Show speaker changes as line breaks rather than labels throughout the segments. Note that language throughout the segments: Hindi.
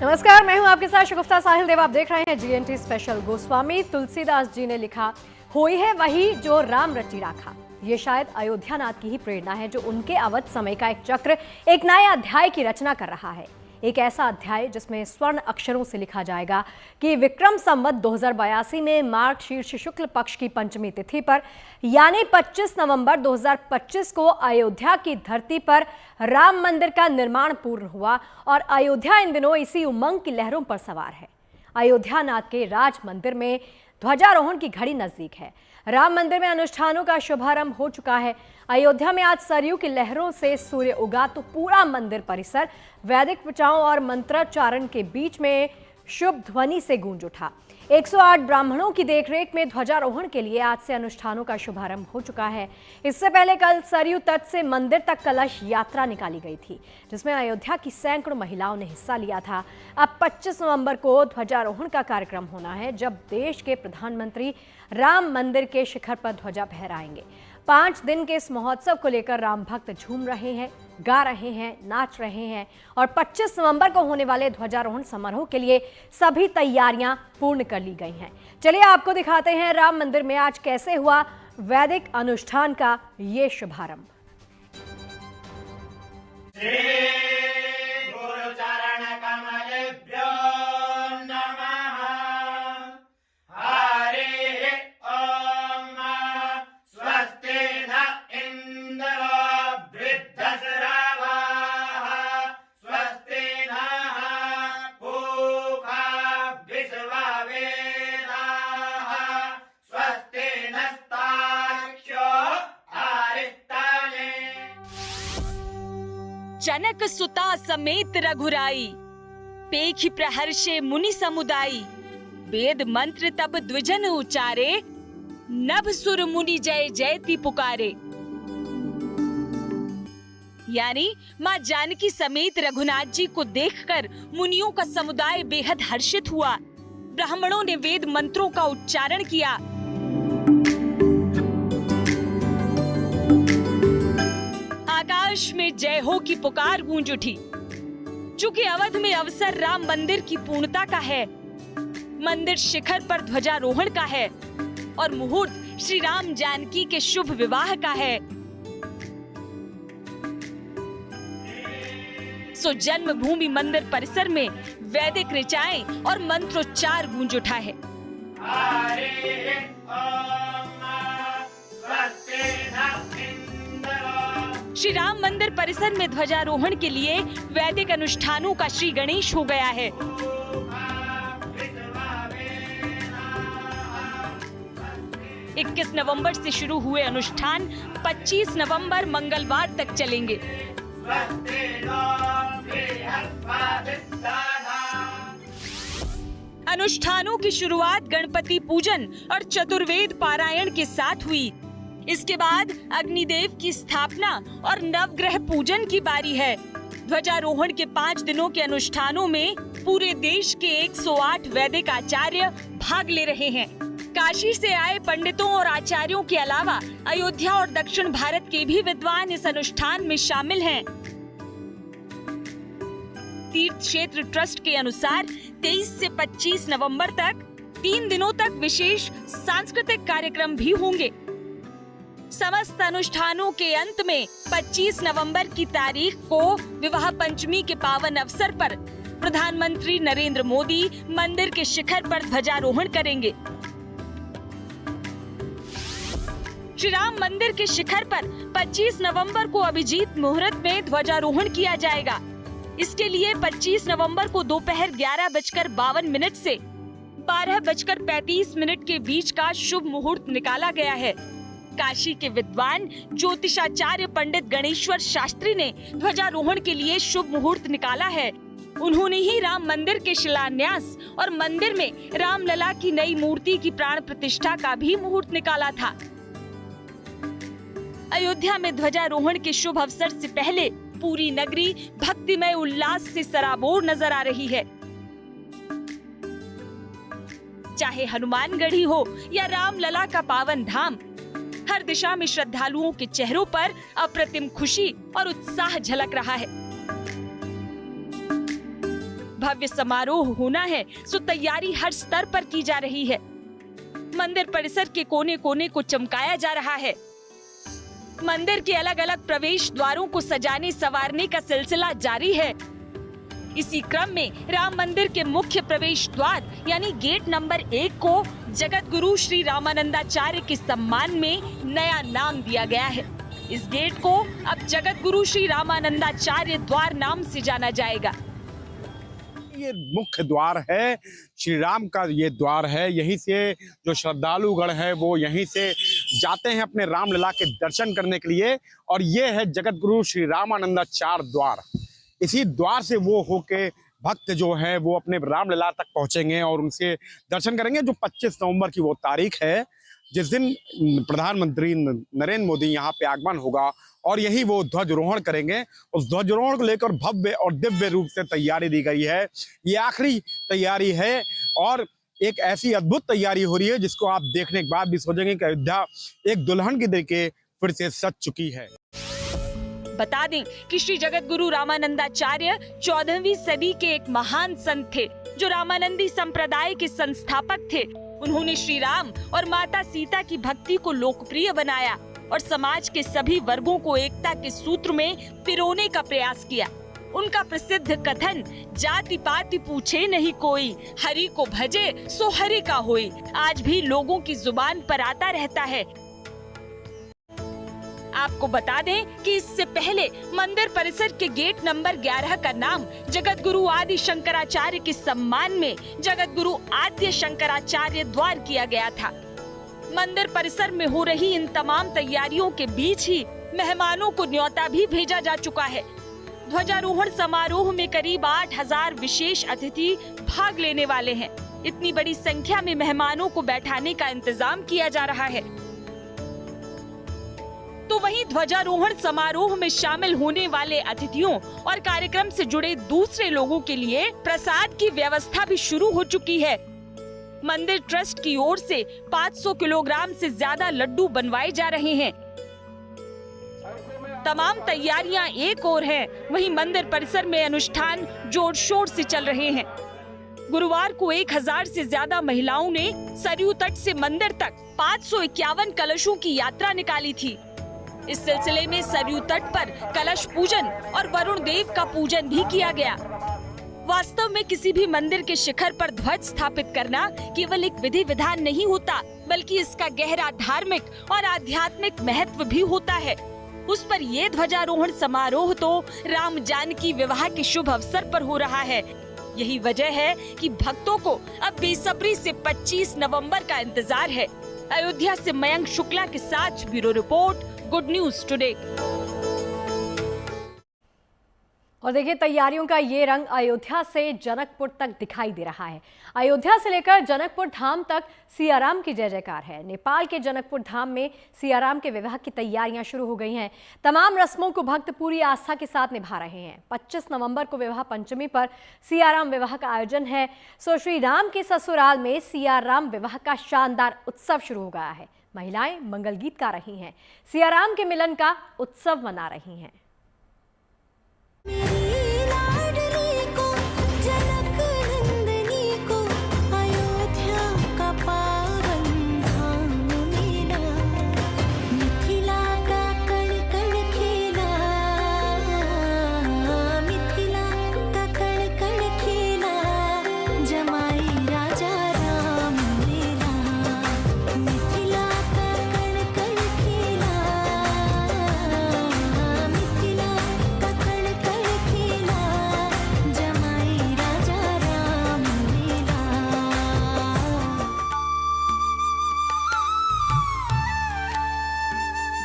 नमस्कार, मैं हूं आपके साथ शगुफ्ता साहिल देव। आप देख रहे हैं GNT स्पेशल। गोस्वामी तुलसीदास जी ने लिखा, होई है वही जो राम रचि राखा। ये शायद अयोध्यानाथ की ही प्रेरणा है जो उनके अवध समय का एक चक्र, एक नए अध्याय की रचना कर रहा है। एक ऐसा अध्याय जिसमें स्वर्ण अक्षरों से लिखा जाएगा कि विक्रम संवत 2082 में मार्गशीर्ष शुक्ल पक्ष की पंचमी तिथि पर यानी 25 नवंबर 2025 को अयोध्या की धरती पर राम मंदिर का निर्माण पूर्ण हुआ और अयोध्या इन दिनों इसी उमंग की लहरों पर सवार है। अयोध्यानाथ के राज मंदिर में ध्वजारोहण की घड़ी नजदीक है। राम मंदिर में अनुष्ठानों का शुभारंभ हो चुका है। अयोध्या में आज सरयू की लहरों से सूर्य उगा तो पूरा मंदिर परिसर वैदिक ऋचाओं और मंत्रोच्चारण के बीच में शुभ ध्वनि से गूंज उठा। 108 ब्राह्मणों की देखरेख में ध्वजारोहण के लिए आज से अनुष्ठानों का शुभारंभ हो चुका है। इससे पहले कल सरयू तट से मंदिर तक कलश यात्रा निकाली गई थी, जिसमें अयोध्या की सैकड़ों महिलाओं ने हिस्सा लिया था। अब 25 नवंबर को ध्वजारोहण का कार्यक्रम होना है, जब देश के प्रधानमंत्री राम मंदिर के शिखर पर ध्वजा फहराएंगे। 5 दिन के इस महोत्सव को लेकर राम भक्त झूम रहे हैं, गा रहे हैं, नाच रहे हैं और 25 नवंबर को होने वाले ध्वजारोहण समारोह के लिए सभी तैयारियां पूर्ण कर ली गई हैं। चलिए आपको दिखाते हैं राम मंदिर में आज कैसे हुआ वैदिक अनुष्ठान का ये शुभारंभ।
जनक सुता समेत रघुराई, पेखि प्रहर्षे मुनि समुदायी। वेद मंत्र तब द्विजन उचारे, नभ सुर मुनि जय जयति पुकारे। यानी मां जानकी समेत रघुनाथ जी को देखकर मुनियों का समुदाय बेहद हर्षित हुआ। ब्राह्मणों ने वेद मंत्रों का उच्चारण किया। आकाश में जय हो की पुकार गूंज उठी। चूंकि अवध में अवसर राम मंदिर की पूर्णता का है, मंदिर शिखर पर ध्वजारोहण का है और मुहूर्त श्री राम जानकी के शुभ विवाह का है, सो जन्मभूमि मंदिर परिसर में वैदिक ऋचाएं और मंत्रोच्चार गूंज उठा है। श्री राम मंदिर परिसर में ध्वजारोहण के लिए वैदिक अनुष्ठानों का श्री गणेश हो गया है। इक्कीस नवंबर से शुरू हुए अनुष्ठान 25 नवंबर मंगलवार तक चलेंगे। अनुष्ठानों की शुरुआत गणपति पूजन और चतुर्वेद पारायण के साथ हुई। इसके बाद अग्निदेव की स्थापना और नवग्रह पूजन की बारी है। ध्वजारोहण के 5 दिनों के अनुष्ठानों में पूरे देश के 108 वैदिक आचार्य भाग ले रहे हैं। काशी से आए पंडितों और आचार्यों के अलावा अयोध्या और दक्षिण भारत के भी विद्वान इस अनुष्ठान में शामिल हैं। तीर्थ क्षेत्र ट्रस्ट के अनुसार 23 से 25 नवंबर तक 3 दिनों तक विशेष सांस्कृतिक कार्यक्रम भी होंगे। समस्त अनुष्ठानों के अंत में 25 नवंबर की तारीख को विवाह पंचमी के पावन अवसर पर प्रधानमंत्री नरेंद्र मोदी मंदिर के शिखर पर ध्वजारोहण करेंगे। श्री राम मंदिर के शिखर पर 25 नवंबर को अभिजीत मुहूर्त में ध्वजारोहण किया जाएगा। इसके लिए 25 नवंबर को दोपहर 11:52 से 12:35 के बीच का शुभ मुहूर्त निकाला गया है। काशी के विद्वान ज्योतिषाचार्य पंडित गणेश्वर शास्त्री ने ध्वजारोहण के लिए शुभ मुहूर्त निकाला है। उन्होंने ही राम मंदिर के शिलान्यास और मंदिर में रामलला की नई मूर्ति की प्राण प्रतिष्ठा का भी मुहूर्त निकाला था। अयोध्या में ध्वजारोहण के शुभ अवसर से पहले पूरी नगरी भक्तिमय उल्लास से सराबोर नजर आ रही है। चाहे हनुमानगढ़ी हो या रामलला का पावन धाम, हर दिशा में श्रद्धालुओं के चेहरों पर अप्रतिम खुशी और उत्साह झलक रहा है। भव्य समारोह होना है, सो तैयारी हर स्तर पर की जा रही है। मंदिर परिसर के कोने कोने को चमकाया जा रहा है। मंदिर के अलग अलग प्रवेश द्वारों को सजाने संवारने का सिलसिला जारी है। इसी क्रम में राम मंदिर के मुख्य प्रवेश द्वार यानी गेट नंबर 1 को जगत गुरु श्री रामानंदाचार्य के सम्मान में नया नाम दिया गया है। इस गेट को अब जगत गुरु श्री रामानंदाचार्य द्वार नाम से जाना जाएगा।
ये मुख्य द्वार है, श्री राम का ये द्वार है। यहीं से जो श्रद्धालुगण है वो यहीं से जाते हैं अपने रामलला के दर्शन करने के लिए। और ये है जगत गुरु श्री रामानंदाचार्य द्वार। इसी द्वार से वो होके भक्त जो है वो अपने रामलला तक पहुंचेंगे और उनसे दर्शन करेंगे। जो 25 नवंबर की वो तारीख है जिस दिन प्रधानमंत्री नरेंद्र मोदी यहाँ पे आगमन होगा और यही वो ध्वजारोहण करेंगे। उस ध्वजारोहण को लेकर भव्य और दिव्य रूप से तैयारी दी गई है। ये आखिरी तैयारी है और एक ऐसी अद्भुत तैयारी हो रही है जिसको आप देखने के बाद भी सोचेंगे कि अयोध्या एक दुल्हन की तरीके फिर से सज चुकी है।
बता दें कि श्री जगत गुरु रामानंदाचार्य 14वीं सदी के एक महान संत थे जो रामानंदी संप्रदाय के संस्थापक थे। उन्होंने श्री राम और माता सीता की भक्ति को लोकप्रिय बनाया और समाज के सभी वर्गों को एकता के सूत्र में पिरोने का प्रयास किया। उनका प्रसिद्ध कथन जाति पाति पूछे नहीं कोई, हरि को भजे सो हरि का होई आज भी लोगों की जुबान पर आता रहता है। आपको बता दें कि इससे पहले मंदिर परिसर के गेट नंबर 11 का नाम जगत गुरु आदि शंकराचार्य के सम्मान में जगत गुरु आद्य शंकराचार्य द्वार किया गया था। मंदिर परिसर में हो रही इन तमाम तैयारियों के बीच ही मेहमानों को न्योता भी भेजा जा चुका है। ध्वजारोहण समारोह में करीब 8000 विशेष अतिथि भाग लेने वाले हैं। इतनी बड़ी संख्या में मेहमानों को बैठाने का इंतजाम किया जा रहा है। तो वहीं ध्वजारोहण समारोह में शामिल होने वाले अतिथियों और कार्यक्रम से जुड़े दूसरे लोगों के लिए प्रसाद की व्यवस्था भी शुरू हो चुकी है। मंदिर ट्रस्ट की ओर से 500 किलोग्राम से ज्यादा लड्डू बनवाए जा रहे हैं। तमाम तैयारियां एक ओर हैं, वहीं मंदिर परिसर में अनुष्ठान जोर शोर से चल रहे हैं। गुरुवार को 1000 से ज्यादा महिलाओं ने सरयू तट से मंदिर तक 551 कलशों की यात्रा निकाली थी। इस सिलसिले में सरयू तट पर कलश पूजन और वरुण देव का पूजन भी किया गया। वास्तव में किसी भी मंदिर के शिखर पर ध्वज स्थापित करना केवल एक विधि विधान नहीं होता, बल्कि इसका गहरा धार्मिक और आध्यात्मिक महत्व भी होता है। उस पर ये ध्वजारोहण समारोह तो राम जानकी विवाह के शुभ अवसर पर हो रहा है। यही वजह है कि भक्तों को अब बेसब्री से 25 नवंबर का इंतजार है। अयोध्या से मयंक शुक्ला के साथ bureau report, good news today.
और देखिए तैयारियों का ये रंग अयोध्या से जनकपुर तक दिखाई दे रहा है। अयोध्या से लेकर जनकपुर धाम तक सियाराम की जय जयकार है। नेपाल के जनकपुर धाम में सियाराम के विवाह की तैयारियां शुरू हो गई हैं। तमाम रस्मों को भक्त पूरी आस्था के साथ निभा रहे हैं। 25 नवंबर को विवाह पंचमी पर सियाराम विवाह का आयोजन है। सो श्री राम के ससुराल में सियाराम विवाह का शानदार उत्सव शुरू हो गया है। महिलाएं मंगल गीत गा रही हैं, सियाराम के मिलन का उत्सव मना रही हैं।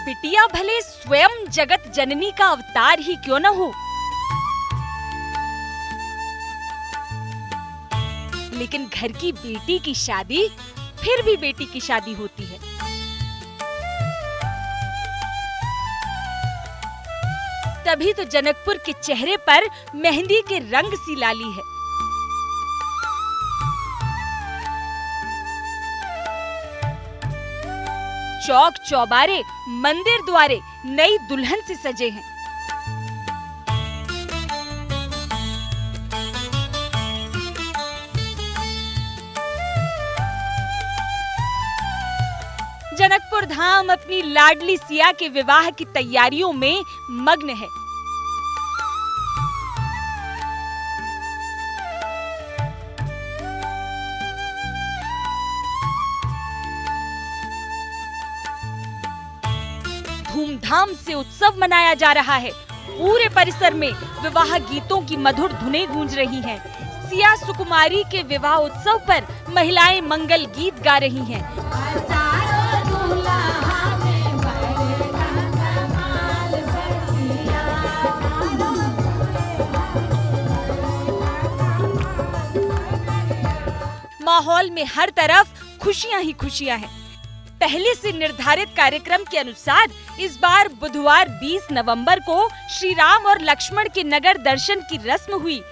बिटिया भले स्वयं जगत जननी का अवतार ही क्यों न हो, लेकिन घर की बेटी की शादी फिर भी बेटी की शादी होती है। तभी तो जनकपुर के चेहरे पर मेहंदी के रंग सी लाली है। चौक चौबारे, मंदिर द्वारे नई दुल्हन से सजे हैं। जनकपुर धाम अपनी लाडली सिया के विवाह की तैयारियों में मग्न है। धूमधाम से उत्सव मनाया जा रहा है। पूरे परिसर में विवाह गीतों की मधुर धुनें गूंज रही हैं। सिया सुकुमारी के विवाह उत्सव पर महिलाएं मंगल गीत गा रही हैं। माहौल में हर तरफ खुशियां ही खुशियां हैं। पहले से निर्धारित कार्यक्रम के अनुसार इस बार बुधवार 20 नवंबर को श्री राम और लक्ष्मण के नगर दर्शन की रस्म हुई।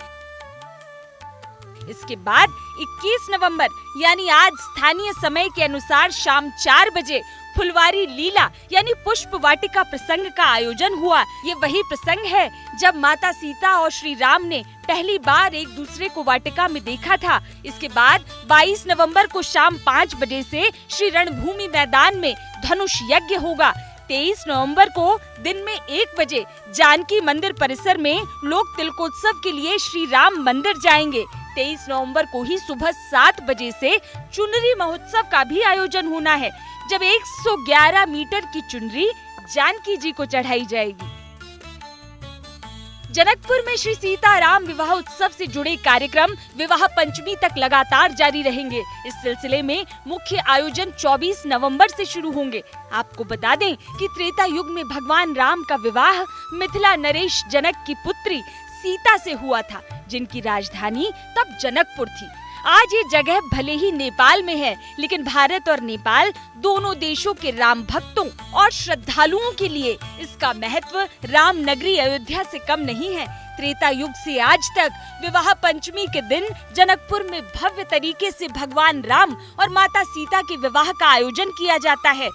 इसके बाद 21 नवंबर यानी आज स्थानीय समय के अनुसार शाम 4 बजे फुलवारी लीला यानी पुष्प वाटिका प्रसंग का आयोजन हुआ। ये वही प्रसंग है जब माता सीता और श्री राम ने पहली बार एक दूसरे को वाटिका में देखा था। इसके बाद 22 नवंबर को शाम 5 बजे से श्री रणभूमि मैदान में धनुष यज्ञ होगा। 23 नवंबर को दिन में 1 बजे जानकी मंदिर परिसर में लोग तिलकोत्सव के लिए श्री राम मंदिर जाएंगे। 23 नवंबर को ही सुबह 7 बजे से चुनरी महोत्सव का भी आयोजन होना है, जब 111 मीटर की चुनरी जानकी जी को चढ़ाई जाएगी। जनकपुर में श्री सीताराम विवाह उत्सव से जुड़े कार्यक्रम विवाह पंचमी तक लगातार जारी रहेंगे। इस सिलसिले में मुख्य आयोजन 24 नवंबर से शुरू होंगे। आपको बता दें कि त्रेता युग में भगवान राम का विवाह मिथिला नरेश जनक की पुत्री सीता से हुआ था, जिनकी राजधानी तब जनकपुर थी। आज ये जगह भले ही नेपाल में है, लेकिन भारत और नेपाल दोनों देशों के राम भक्तों और श्रद्धालुओं के लिए इसका महत्व राम नगरी अयोध्या से कम नहीं है। त्रेता युग से आज तक विवाह पंचमी के दिन जनकपुर में भव्य तरीके से भगवान राम और माता सीता के विवाह का आयोजन किया जाता है।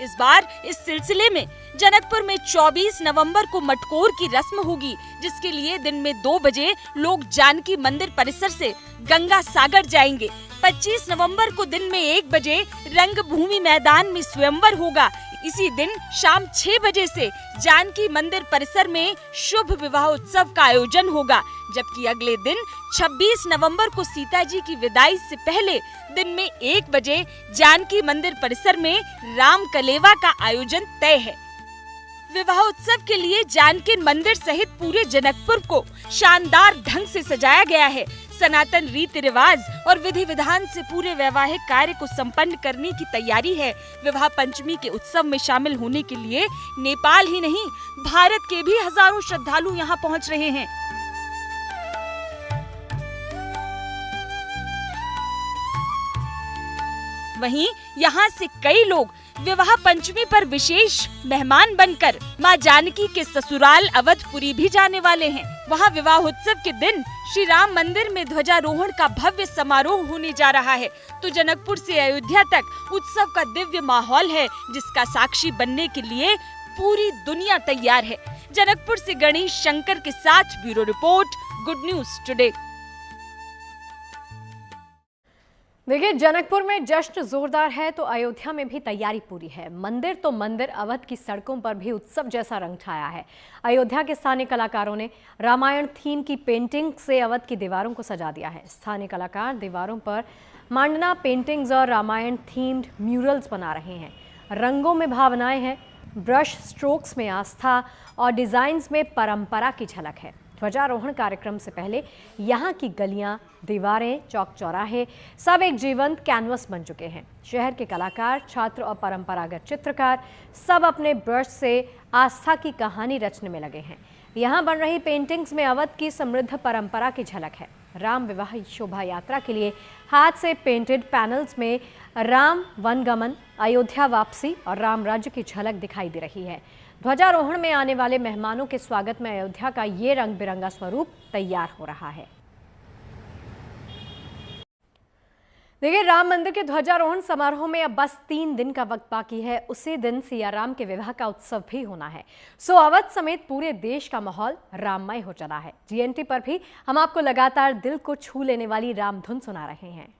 इस बार इस सिलसिले में जनकपुर में 24 नवंबर को मटकोर की रस्म होगी, जिसके लिए दिन में 2 बजे लोग जानकी मंदिर परिसर से गंगा सागर जाएंगे। 25 नवंबर को दिन में 1 बजे रंगभूमि मैदान में स्वयंवर होगा। इसी दिन शाम 6 बजे से जानकी मंदिर परिसर में शुभ विवाह उत्सव का आयोजन होगा, जबकि अगले दिन 26 नवंबर को सीता जी की विदाई से पहले दिन में 1 बजे जानकी मंदिर परिसर में राम कलेवा का आयोजन तय है। विवाह उत्सव के लिए जानकी मंदिर सहित पूरे जनकपुर को शानदार ढंग से सजाया गया है। सनातन रीति रिवाज और विधि विधान से पूरे वैवाहिक कार्य को संपन्न करने की तैयारी है। विवाह पंचमी के उत्सव में शामिल होने के लिए नेपाल ही नहीं, भारत के भी हजारों श्रद्धालु यहाँ पहुँच रहे हैं। वहीं यहाँ से कई लोग विवाह पंचमी पर विशेष मेहमान बनकर मां जानकी के ससुराल अवधपुरी भी जाने वाले हैं। वहां विवाह उत्सव के दिन श्री राम मंदिर में ध्वजारोहण का भव्य समारोह होने जा रहा है, तो जनकपुर से अयोध्या तक उत्सव का दिव्य माहौल है, जिसका साक्षी बनने के लिए पूरी दुनिया तैयार है। जनकपुर से गणेश शंकर के साथ bureau report, good news today.
देखिए, जनकपुर में जश्न जोरदार है तो अयोध्या में भी तैयारी पूरी है। मंदिर तो मंदिर, अवध की सड़कों पर भी उत्सव जैसा रंग छाया है। अयोध्या के स्थानीय कलाकारों ने रामायण थीम की पेंटिंग से अवध की दीवारों को सजा दिया है। स्थानीय कलाकार दीवारों पर मांडना पेंटिंग्स और रामायण थीम्ड म्यूरल्स बना रहे हैं। रंगों में भावनाएं हैं, ब्रश स्ट्रोक्स में आस्था और डिजाइन्स में परंपरा की झलक है। ध्वजारोहण कार्यक्रम से पहले यहाँ की गलियाँ, दीवारें, चौक चौराहे सब एक जीवंत कैनवस बन चुके हैं। शहर के कलाकार, छात्र और परंपरागत चित्रकार सब अपने ब्रश से आस्था की कहानी रचने में लगे हैं। यहाँ बन रही पेंटिंग्स में अवध की समृद्ध परंपरा की झलक है। राम विवाह शोभा यात्रा के लिए हाथ से पेंटेड पैनल्स में राम वनगमन, अयोध्या वापसी और राम राज्य की झलक दिखाई दे रही है। ध्वजारोहण में आने वाले मेहमानों के स्वागत में अयोध्या का ये रंग बिरंगा स्वरूप तैयार हो रहा है। देखिए, राम मंदिर के ध्वजारोहण समारोह में अब बस 3 दिन का वक्त बाकी है। उसी दिन सियाराम के विवाह का उत्सव भी होना है। सो अवध समेत पूरे देश का माहौल राममय हो चला है। जीएनटी पर भी हम आपको लगातार दिल को छू लेने वाली राम धुन सुना रहे हैं।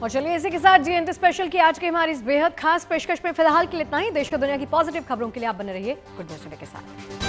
और चलिए इसी के साथ जीएनटी स्पेशल की आज की हमारी इस बेहद खास पेशकश में फिलहाल के लिए इतना ही। देश और दुनिया की पॉजिटिव खबरों के लिए आप बने रहिए गुड न्यूज के साथ।